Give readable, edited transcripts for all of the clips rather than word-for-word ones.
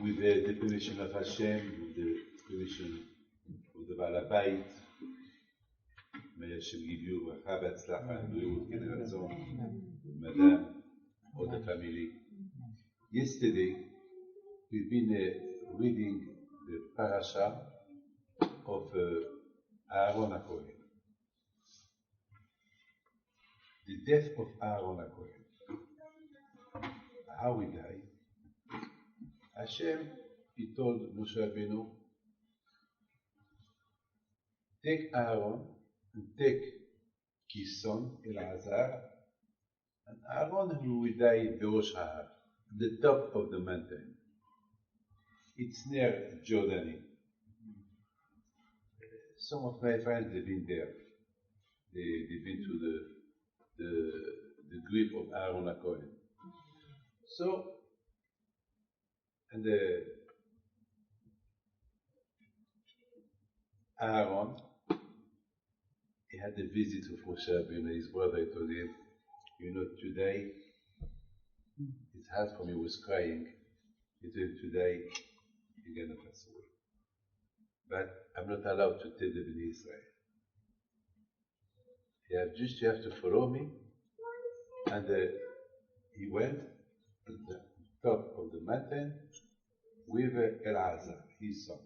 with the permission of Hashem, with the permission of the Balabait. May Hashem give you bracha v'atzlacha and b'riut k'nerazon, Madame, or the family. Yesterday, we've been reading the Parsha of Aaron HaKohen. The death of Aaron HaKohen. How he died. Hashem, he told Moshe Rabbeinu, take Aaron and take his son Elazar, and Aaron will die in Berosh Ha'ar, the top of the mountain. It's near Jordan. Some of my friends have been there. They've been to the grave of Aaron HaKohen. So, and Aaron, he had a visit of Moshe Rabbeinu, his brother. He told him, you know, today, it's hard for me, he was crying. He told him, today, you're going to pass away. But I'm not allowed to tell the Bnei Israel. You have to follow me. And he went to the top of the mountain with Elazar, his son.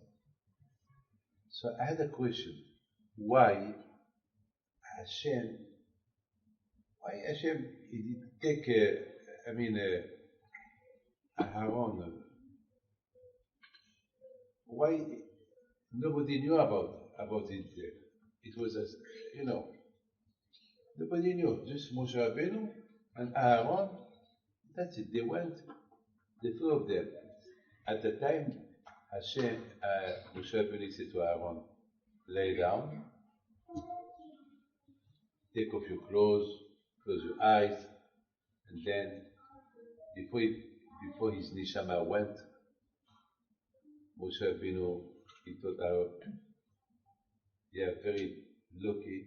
So I had a question. Why Hashem he didn't take Aaron? Why nobody knew about it there? It was nobody knew, just Moshe Rabbeinu and Aaron. That's it. They went, the two of them. At the time, Hashem, Moshe Rabbeinu said to Aaron, lay down, take off your clothes, close your eyes, and then before his neshama went, Moshe Rabbeinu, he told Aaron, you are very lucky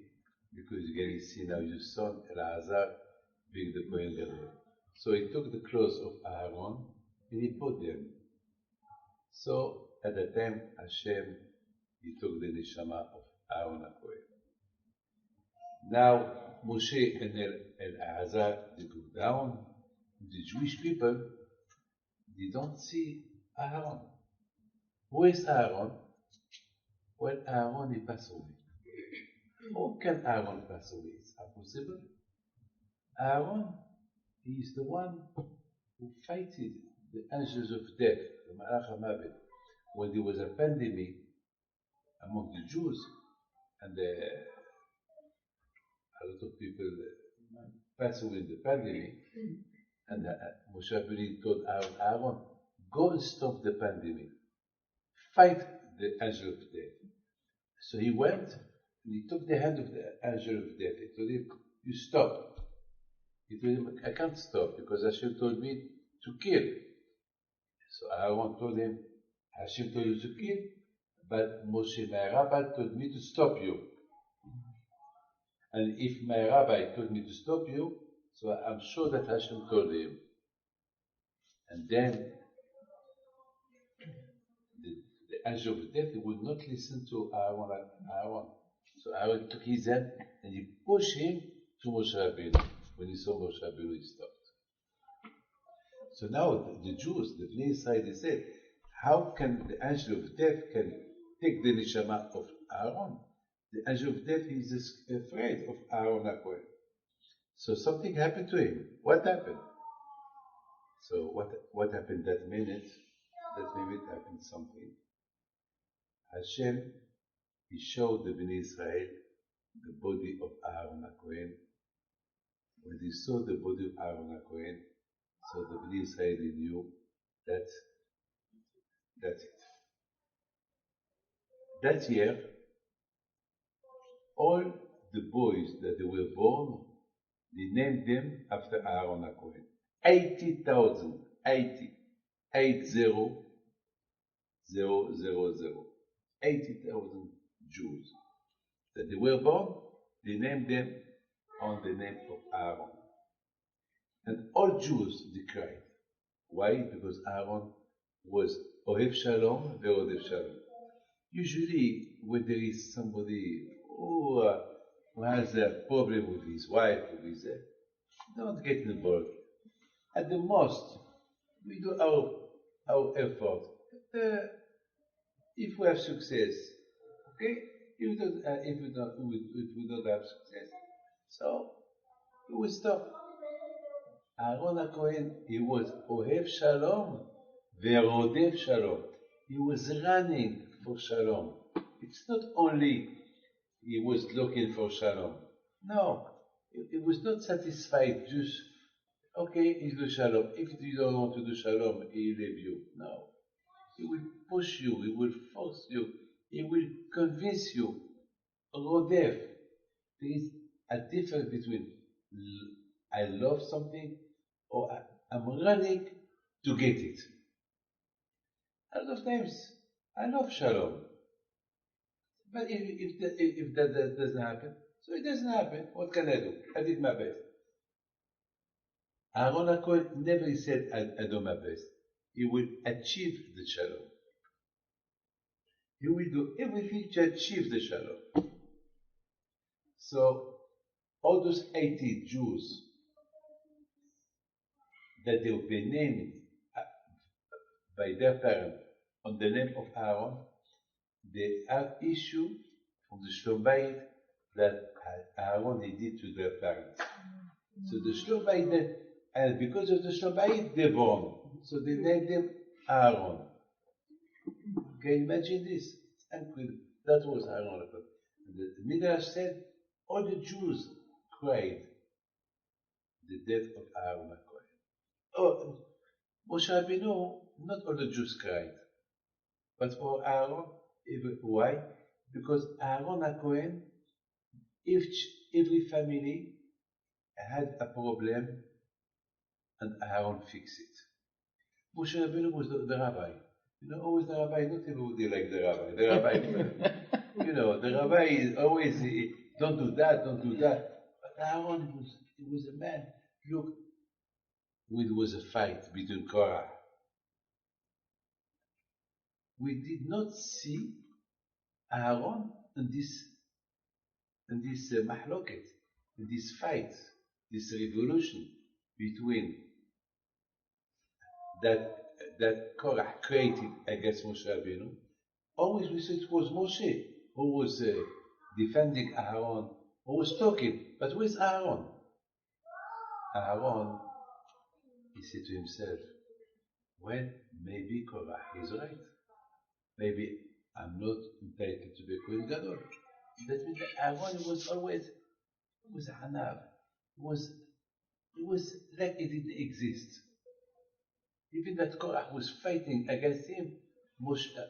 because you're going to see now your son Elazar being the Kohen Gadol. So he took the clothes of Aaron and he put them. So at the time Hashem, he took the neshama of Aaron HaKohen. Now Moshe and Elazar, they go down. The Jewish people, they don't see Aaron. Who is Aaron? Well, Aaron, he passed away. How can Aaron pass away? It's impossible. Aaron, he is the one who fighted the angels of death, the Malach HaMavet, when there was a pandemic among the Jews, and a lot of people passed away in the pandemic, and Moshe Rabbeinu told Aaron, go and stop the pandemic. Fight the angel of death. So he went, and he took the hand of the angel of death. He told him, you stop. He told him, I can't stop because Hashem told me to kill. So Aaron told him, Hashem told you to kill, but Moshe, my rabbi, told me to stop you. And if my rabbi told me to stop you, so I'm sure that Hashem told him. And then the angel of death, he would not listen to Aaron. So Aaron took his hand and he pushed him to Moshe Rabbeinu. When he saw Moshe Rabbeinu, he stopped. So now the Jews, the Bnei Israel, they said, how can the angel of death can take the neshama of Aaron? The angel of death is afraid of Aaron HaKohen. So something happened to him. What happened? So what happened that minute? That minute happened something. Hashem, he showed the Bnei Israel the body of Aaron HaKohen. When they saw the body of Aaron HaKohen, so the Bnei Israel knew that's it. That year, all the boys that they were born, they named them after Aaron HaKohen. 80,000, 80,000 Jews that they were born, they named them on the name of Aaron. And all Jews, they cried. Why? Because Aaron was Ohev Shalom, Ve'odev Shalom. Usually, when there is somebody who has a problem with his wife, with his, don't get involved. At the most, we do our effort. Uh, if we have success, okay. If we don't have success, so we will stop. Aaron HaKohen, he was Ohev Shalom, Ve'odev Shalom. He was running for Shalom. It's not only he was looking for Shalom. No, he was not satisfied just, okay, he do Shalom. If you don't want to do Shalom, he leave you. No. He will push you, he will force you, he will convince you. Rodef. There is a difference between I love something or I'm running to get it. A lot of times, I love Shalom. But if that doesn't happen, so it doesn't happen. What can I do? I did my best. Aaron HaKohen never said, I do my best. He will achieve the Shalom. He will do everything to achieve the Shalom. So, all those 80 Jews that they will be named by their parents on the name of Aaron, they have issue from the Shlom Bayit that Aaron they did to their parents. So the Shlom Bayit, and because of the Shlom Bayit, they born. So they named him Aaron. Can you imagine this? It's incredible. That was Aaron. The Midrash said all the Jews cried the death of Aaron HaKohen. Oh, Moshe Rabbeinu, not all the Jews cried, but for Aaron, why? Because Aaron HaKohen, every family had a problem and Aaron fixed it. Moshe Rabbeinu was the rabbi. Always the rabbi, not everybody like the rabbi. The rabbi, the rabbi is always, don't do that, don't do that. But Aaron, he was a man. Look, when there was a fight between Korah, we did not see Aaron in this mahloket, in this fight, this revolution between that Korah created against Moshe Rabbeinu. Always we said it was Moshe who was defending Aaron, who was talking. But where's Aaron? Aaron, he said to himself, well, maybe Korah is right. Maybe I'm not entitled to be Kohen Gadol. That means that Aaron was always was Hanav. It was like it didn't exist. Even that Korah was fighting against him,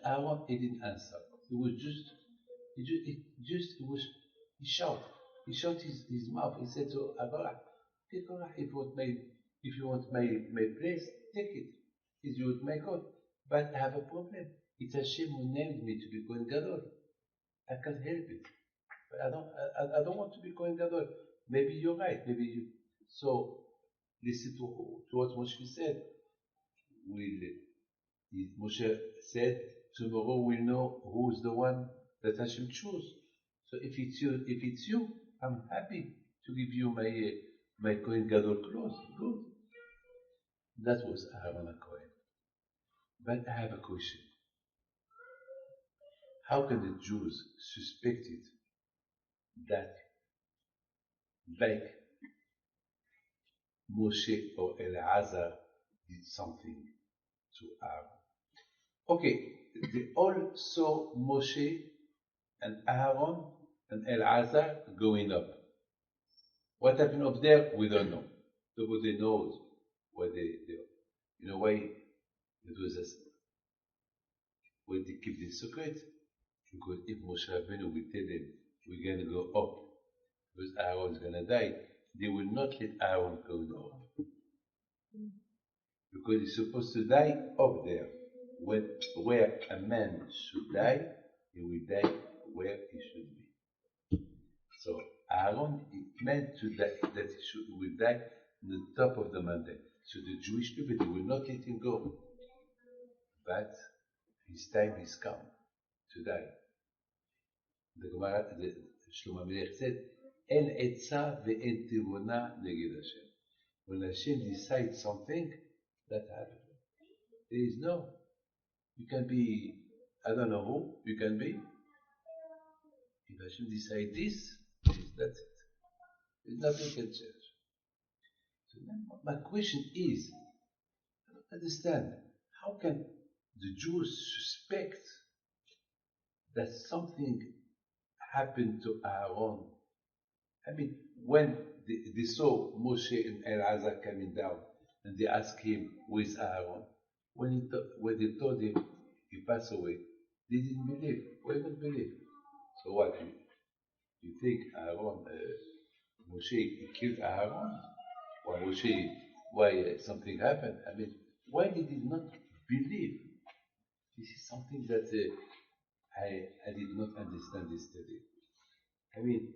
Aaron he didn't answer. He was he shot. He shot his mouth. He said to Korah, okay, Korah, if you want my place, take it. It's you want my God. But I have a problem. It's Hashem who named me to be Kohen Gadol. I can't help it. But I don't want to be Kohen Gadol. Maybe you're right. Maybe you. So listen to what Moshe said. Moshe said, tomorrow we'll know who's the one that Hashem chose. So if it's you, I'm happy to give you my Kohen Gadol clothes. Good. That was Aaron HaKohen. But I have a question. How can the Jews suspect it that like Moshe or Eleazar did something to Aaron? Okay, they all saw Moshe and Aaron and Eleazar going up. What happened up there, we don't know. Nobody knows what they you know why it was why they keep this secret? Because if Moshe Rabbeinu will tell them we're gonna go up because Aaron's gonna die, they will not let Aaron go up. Because he's supposed to die up there. Where a man should die, he will die where he should be. So Aaron is meant to die, that he will die on the top of the mountain. So the Jewish people, they will not let him go. but his time is come to die. The Gemara, the Shlomo Melech said, "En etza ve'en tivuna neged Hashem." When Hashem decides something, that happens. There is no. You can be, I don't know who you can be. If Hashem decides this, that's it. There's nothing can change. So my question is, I don't understand. How can the Jews suspect that something happened to Aaron? I mean, when they saw Moshe and Elazar coming down, and they asked him, "Who is Aaron?" When they told him he passed away, they didn't believe. Why not believe? So what? You think Aaron, Moshe, he killed Aaron? Or Moshe, why something happened? I mean, why did he not believe? This is something that I did not understand yesterday. I mean,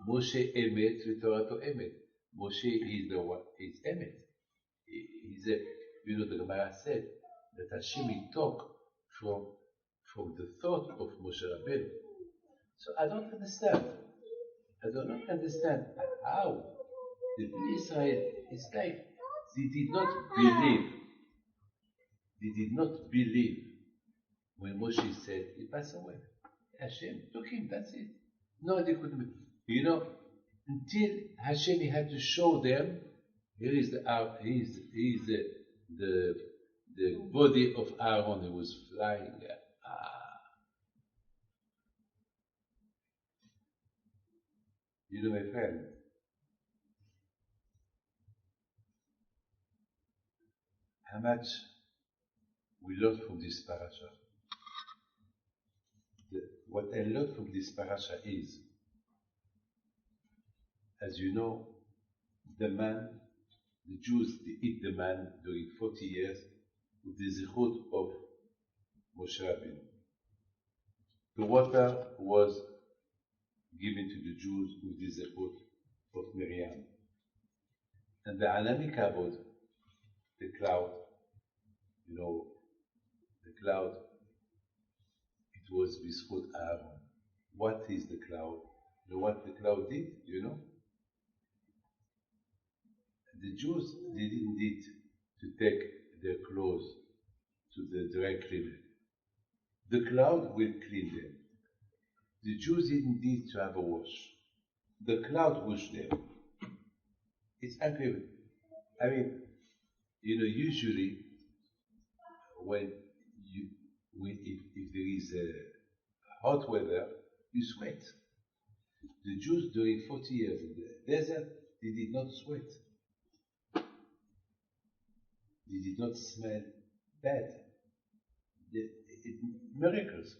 Moshe Emet, Torah Emet. Moshe is the one, is Emet. He's a, the Gemara said that Hashem will talk from the thought of Moshe Rabbeinu. So I don't understand. I do not understand how the Israel is like they did not believe. They did not believe when Moshe said he passed away. Hashem took him, that's it. No, they couldn't. Until Hashem had to show them, here is the body of Aaron. He was flying. My friend, how much we learned from this parasha. What I learned from this parasha is, as you know, the Jews, they eat the man during 40 years with the zichut of Moshe Rabbeinu. The water was given to the Jews with the zichut of Miriam. And the Anani Kavod, the cloud, the cloud, it was Bishut Aaron. What is the cloud? You know what the cloud did? The Jews, they didn't need to take their clothes to the dry cleaner. The cloud will clean them. The Jews didn't need to have a wash. The cloud washed them. It's incredible. I mean, usually if there is hot weather, you sweat. The Jews during 40 years in the desert, they did not sweat. They did not smell bad. Miracles.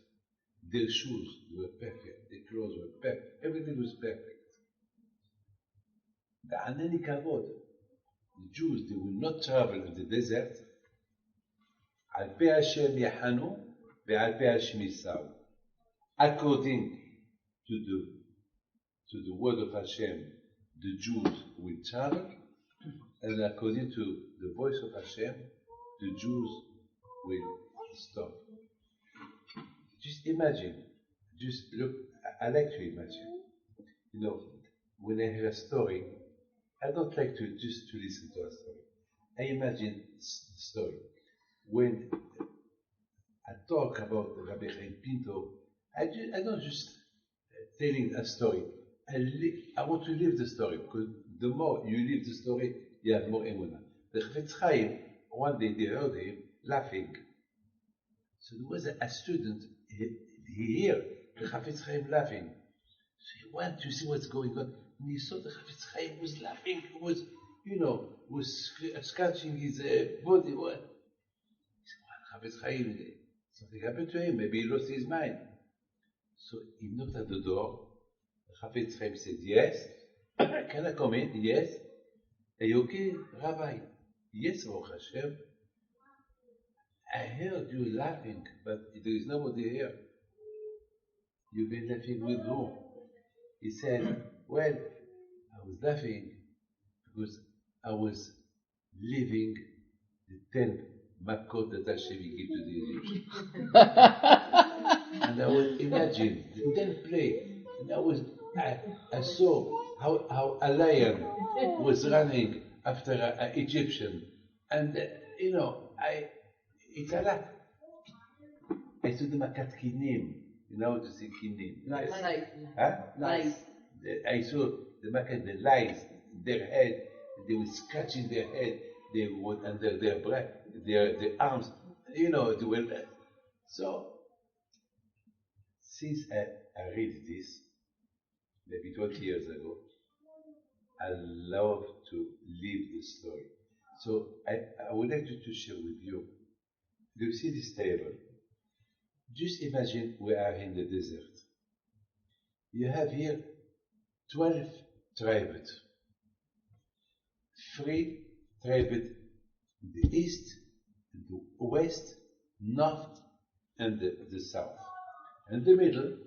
Their shoes were perfect. Their clothes were perfect. Everything was perfect. The Anani Kavod, the Jews, they will not travel in the desert. Al pi Hashem yahanu ve'al pi Hashem yisau. According to the word of Hashem, the Jews will travel, and according to the voice of Hashem, the Jews will stop. Just imagine, just look, I like to imagine. When I hear a story, I don't like to listen to a story. I imagine the story. When I talk about Rabbi Chaim Pinto, I don't just telling a story. I want to live the story, because the more you live the story, you have more emunah. The Chafetz Chaim, one day they heard him laughing. So there was a student, he heard the Chafetz Chaim laughing. So he went to see what's going on. And he saw the Chafetz Chaim was laughing, was scratching his body. What? He said, Chafetz Chaim, something happened to him, maybe he lost his mind. So he knocked at the door. The Chafetz Chaim said, yes. Can I come in? Yes. Are you okay, Rabbi? Yes, Baruch Hashem. I heard you laughing, but there is nobody here. You've been laughing with whom? He said, well, I was laughing because I was leaving the 10 makot that Hashem gave to the Egyptians. And I would imagine, then play. And I saw how a lion was running after an Egyptian. And, it's a lot. I saw the makat kinim. You know to say kinim? Nice. Huh? Nice. I saw the makat, the lies, their head. They were scratching their head. They were under their breath, their arms. They were. So, since I read this, maybe 20 years ago, I love to live the story. So I would like to share with you. You see this table? Just imagine we are in the desert. You have here 12 tribes. 3 tribes in the east, the west, north, and the south. In the middle,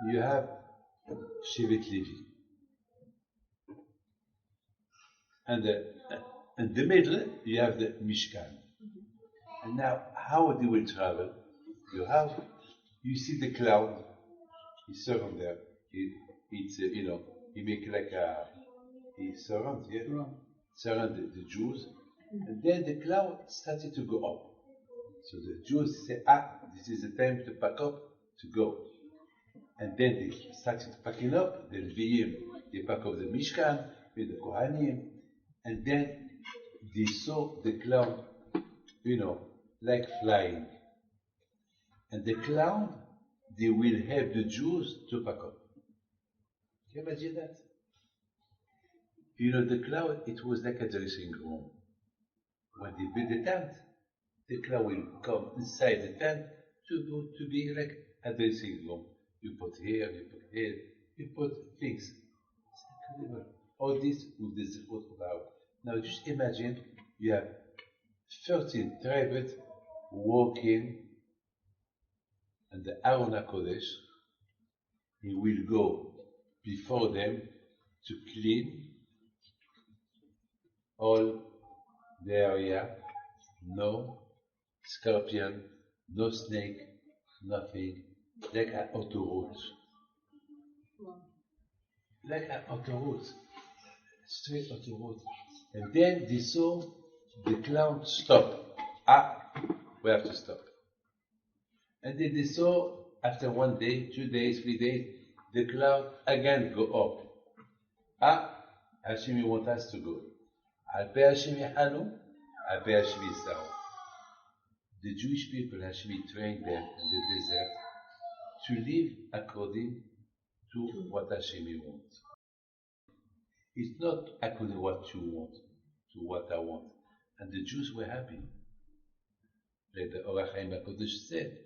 you have Shevet Levi. And in the middle, you have the Mishkan. And now, how they will travel? You see the cloud. He's surround there. He make like he surround the Jews, and then the cloud started to go up. So the Jews say, this is the time to pack up to go. And then they started packing up. The Leviim, they pack up the Mishkan with the Kohanim, and then they saw the cloud, like flying. And the cloud, they will help the Jews to pack up. Can you imagine that? The cloud, it was like a dressing room. When they build the tent, the cloud will come inside the tent to be like a dressing room. You put here, you put here, you put things. It's incredible. All this with the Zichot cloud. Now just imagine you have 13 tribes walking, and the Aaron HaKodesh, he will go before them to clean all the area. No scorpion, no snake, nothing. Like an autoroute. Like an autoroute. Straight autoroute. And then they saw the cloud stop. We have to stop. And then they saw after 1 day, 2 days, 3 days, the cloud again go up. Hashem want us to go. Al-Pi Hashem Yehanu, Al-Pi Hashem Yisrael. The Jewish people, Hashem trained them in the desert to live according to what Hashem wants. It's not according to what you want, to what I want. And the Jews were happy. Like the Orach Chaim HaKodesh said,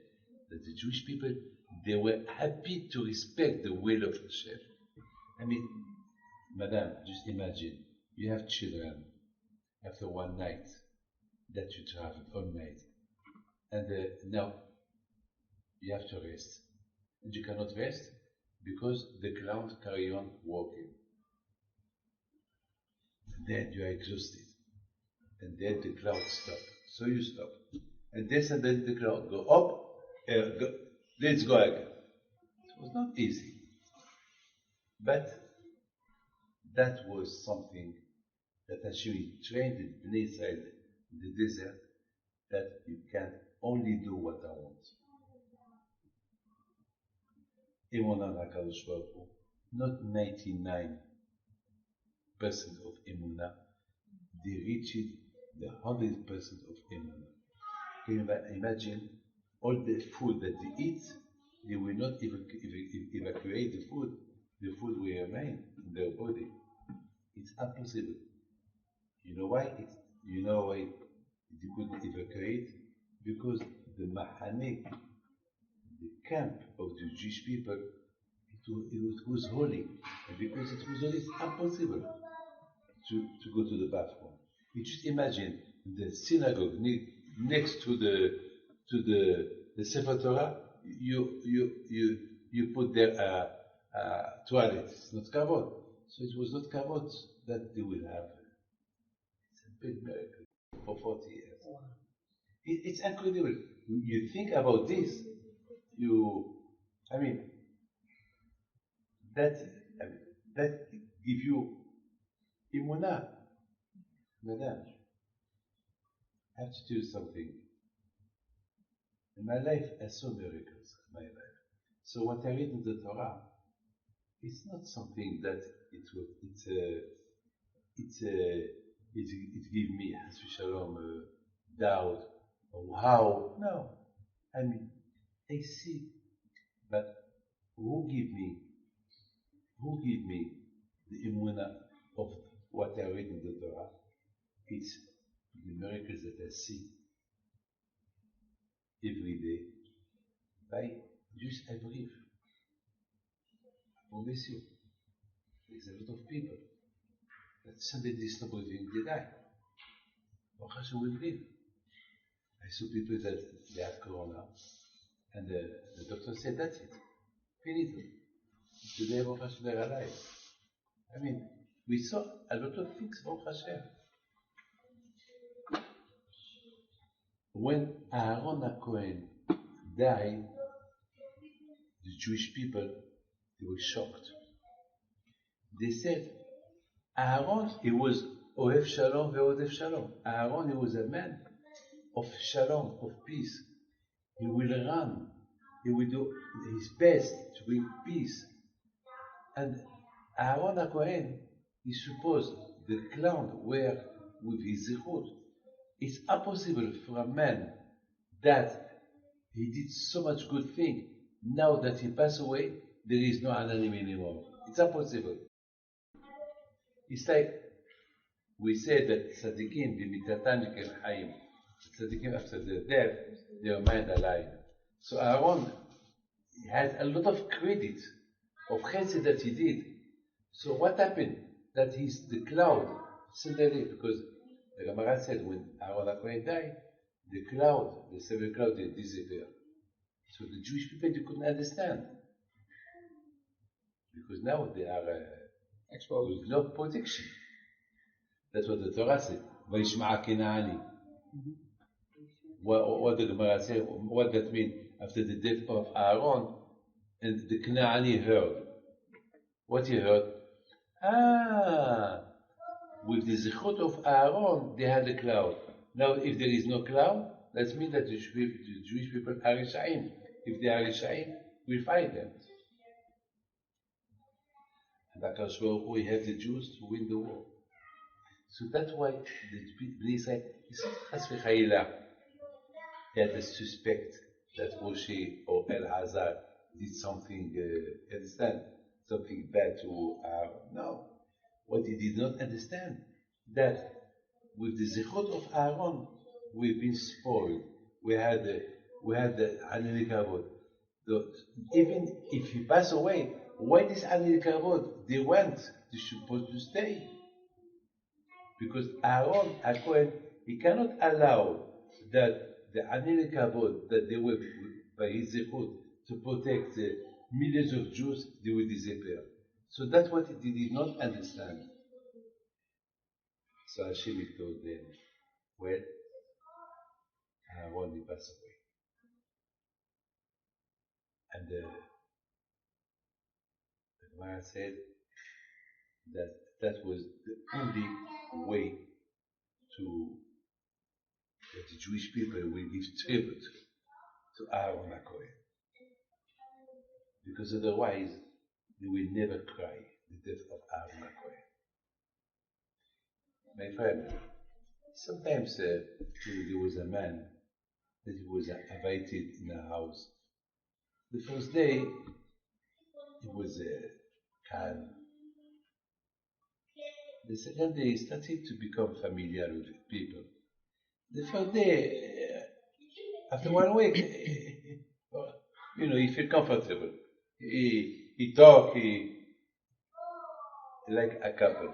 that the Jewish people, they were happy to respect the will of Hashem. I mean, Madam, just imagine, you have children after one night that you travel all night, and now you have to rest. And you cannot rest because the cloud carry on walking. And then you are exhausted. And then the cloud stop. So you stop. And then the cloud go up, let's go again. It was not easy. But that was something that Hashem trained in Bnei Israel in the desert, that you can only do what I want. Emunah HaKadosh Baruch Hu, not 99% of Emunah, they reached the 100% of Emunah. Can you imagine all the food that they eat? They will not evacuate the food. The food will remain in their body. It's impossible. You know why? They couldn't evacuate? Because the Mahane, the camp of the Jewish people, it was holy. And because it was holy, it's impossible to go to the bathroom. You just imagine the synagogue next to the Sefer Torah, you put there a toilet. It's not kavod. So it was not kavod that they will have. It's a big miracle for 40 years. It's incredible. You think about this, I mean, that, I mean, that give you imuna, madam. I have to tell you something. In my life, I saw miracles in my life. So what I read in the Torah, it's not something that it give me shalom doubt or how. No, I mean I see, but who give me the imuna of what I read in the Torah? It's the miracles that I see every day by just I believe. I promise you, there's a lot of people that Sunday they stop believing they die. How should we believe? I saw people that they had corona, and the doctor said, that's it. Finito. Today, Baruch Hashem, they're alive. I mean, we saw a lot of things, Baruch Hashem. When Aaron HaKohen died, the Jewish people, they were shocked. They said, Aaron, he was Ohev Shalom ve'Odev Shalom. Aaron, he was a man of Shalom, of peace. He will run. He will do his best to bring peace. And Aaron HaKohen, he supposed the cloud were with his zichut. It's impossible for a man that he did so much good thing. Now that he passed away, there is no anonym anymore. It's impossible. It's like we said that tzaddikim b'mitatam yikel hayim. Tzaddikim after their death, they remain alive. So Aaron has a lot of credit of chesed that he did. So what happened? That he's the cloud suddenly, because the Gemara said when Aaron HaKohen died, the cloud, the seven cloud, they disappear. So the Jewish people they couldn't understand because now they are exposed with no protection. That's what the Torah said. Vayishma'a Kenani. What the Gemara said, what that means after the death of Aaron, and the Knaani heard. What he heard? With the zichut of Aaron, they had a cloud. Now, if there is no cloud, that means that the Jewish people are Rishaim. If they are Rishaim, we'll fight them. And Akash Baruch Hu, we have the Jews to win the war. So that's why they say, it's not Chas v'Chayila. They had a suspect that Moshe or El-Hazar did something, understand, something bad to Aaron. No. What he did not understand, that with the zichut of Aaron, we've been spoiled. We had the Anil Kavod. Even if he passed away, why this Anil Kavod? They went, they're supposed to stay. Because Aaron HaKohen, he cannot allow that the Anil Kavod, that they were by his zichut to protect millions of Jews, they will disappear. So that's what they did not understand. So Hashem told them, well, Aaron will pass away. And the Gemara said that was the only way that the Jewish people will give tribute to Aaron HaKohen. Because otherwise, they will never cry the death of Aaron HaKohen. My friend, sometimes there was a man that was invited in a house. The first day, it was calm. The second day, he started to become familiar with people. The third day, after 1 week, he felt comfortable. He talked, like a couple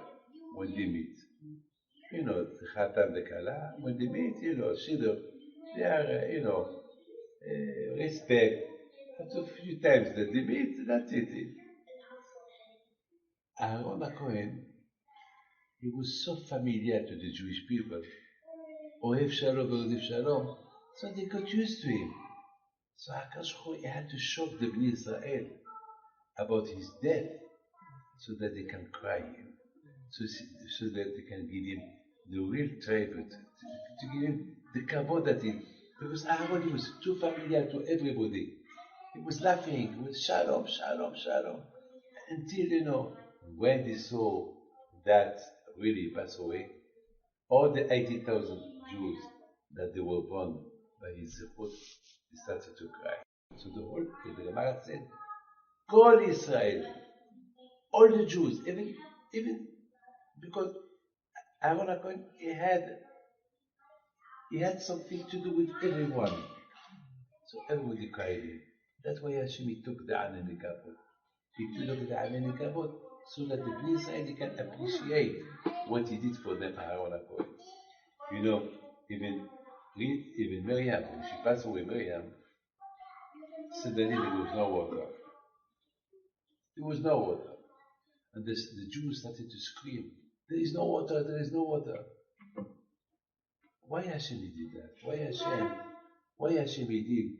when they meet. The Khatam, the Kala, when they meet, Shidduch, they are, respect. After a few times that they meet, that's it. Aaron HaKohen, he was so familiar to the Jewish people. Ohev Shalom, Ohev Shalom. So they got used to him. So Hakadosh Baruch Hu had to shock the Bnei Israel about his death so that they can cry him, so that they can give him the real tribute, to give him the kavod that he, because Aaron was too familiar to everybody. He was laughing, he was shalom, shalom, shalom, until, when they saw that really pass away, all the 80,000 Jews that they were born by his zechut, they started to cry. So the Gemara said, Kol Israel, all the Jews, even because Aaron HaKohen, he had something to do with everyone. So everybody cried him. That's why Hashem took the Anani Kavod. He took the Anani Kavod so that the Bnei Israel can appreciate what he did for them, Aaron HaKohen. Even Miriam, when she passed away, Miriam, suddenly there was no water. There was no water. And the Jews started to scream, there is no water, there is no water. Why Hashem did that? Why Hashem did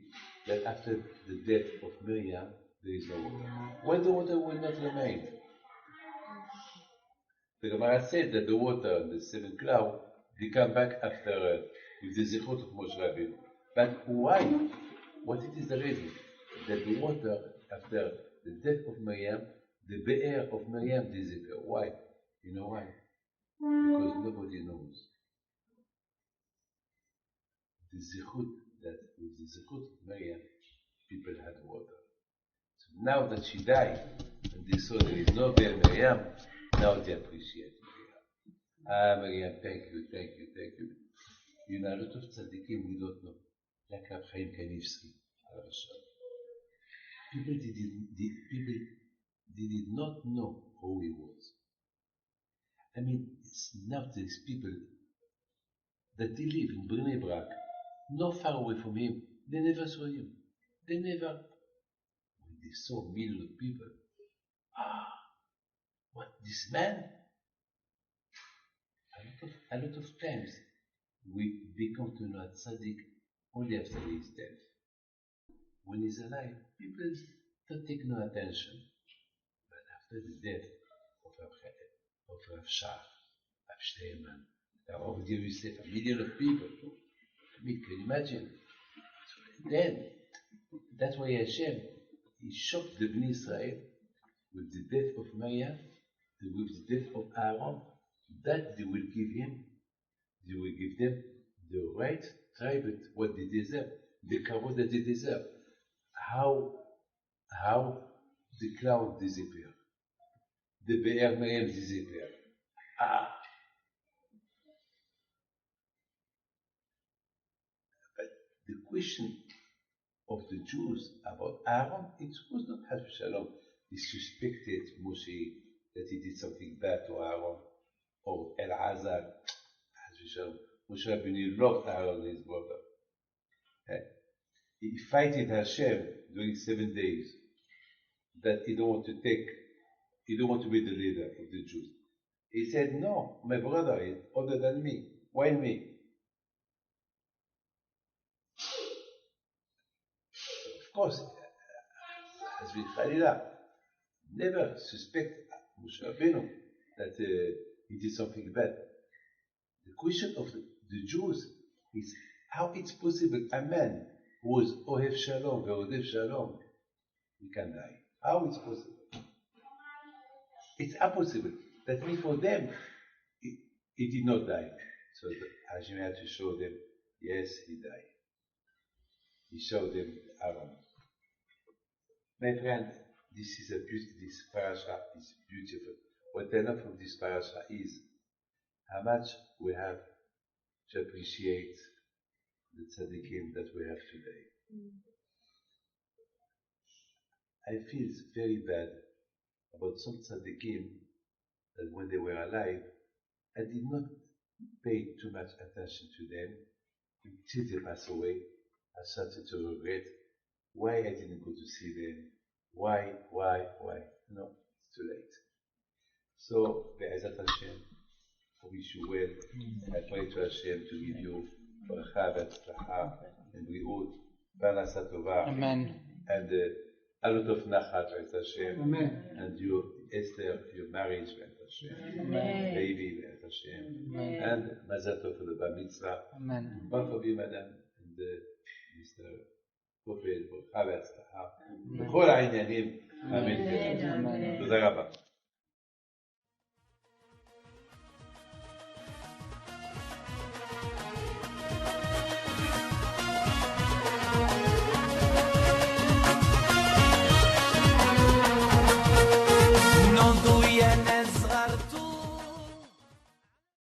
that after the death of Miriam, there is no water? Why the water will not remain? The Gemara said that the water, the seven cloud, they come back after with the zechut of Moshe Rabbeinu. But why? What is the reason? That the water after the death of Miriam, the be'er of Miriam disappeared. Why? You know why? Because nobody knows. The zechut, that with the zechut of Miriam, people had water. So now that she died, and they saw there is no be'er Miriam, now they appreciate Miriam. Miriam, thank you, thank you, thank you. A lot of tzaddikim we don't know, like Rav Chaim Kanivsky, people did not know who he was. I mean, it's not these people that they live in Bnei Brak, not far away from him. They never saw him. They never. When they saw millions of people, what, this man? A lot of times we become to know a tzaddik only after he is dead. When he's alive, people don't take no attention. But after the death of Rav Shach, Rav Shteyman, Rav Yosef, a million of people. I mean, can you imagine? So then, that's why Hashem, he shocked the Bnei Israel with the death of Miriam, with the death of Aaron, that they will give them the right tribute, what they deserve, the kavod that they deserve. How the cloud disappeared, the Be'er Miriam disappeared. But the question of the Jews about Aaron, it was not Hashem Shalom. He suspected Moshe that he did something bad to Aaron, or Elazar, Hashem Shalom. Moshe Rabbeinu loved Aaron, his brother. He fighted Hashem during 7 days that he don't want to be the leader of the Jews. He said, no, my brother is older than me. Why me? Of course, as with Khalila, never suspect Moshe Rabbeinu that he did something bad. The question of the Jews is how it's possible a man who was Ohev Shalom, Ve'odev Shalom, he can die. How it's possible? It's impossible. That means for them, he did not die. So Hashem had to show them, yes, he died. He showed them Aaron. My friend, this parasha is beautiful. What I know from this parasha is how much we have to appreciate the tzaddikim that we have today. I feel very bad about some tzaddikim that when they were alive, I did not pay too much attention to them until they passed away. I started to regret why I didn't go to see them. Why? No, it's too late. So, Be'ezat Hashem, I wish you well. I pray to Hashem to give you bracha v'atzlacha and bריאות, פרנסה טובה. Amen. And a lot of nachat, Be'ez Hashem. Amen. And your Esther, your marriage, Be'ez Hashem. Amen. Baby, Be'ez Hashem. Amen. And Mazal Tov for the Bar Mitzvah. Amen. One for you, madam, and Mr. Popel, ברכה והצלחה. בכל העניינים. אמן. Amen. תודה רבה.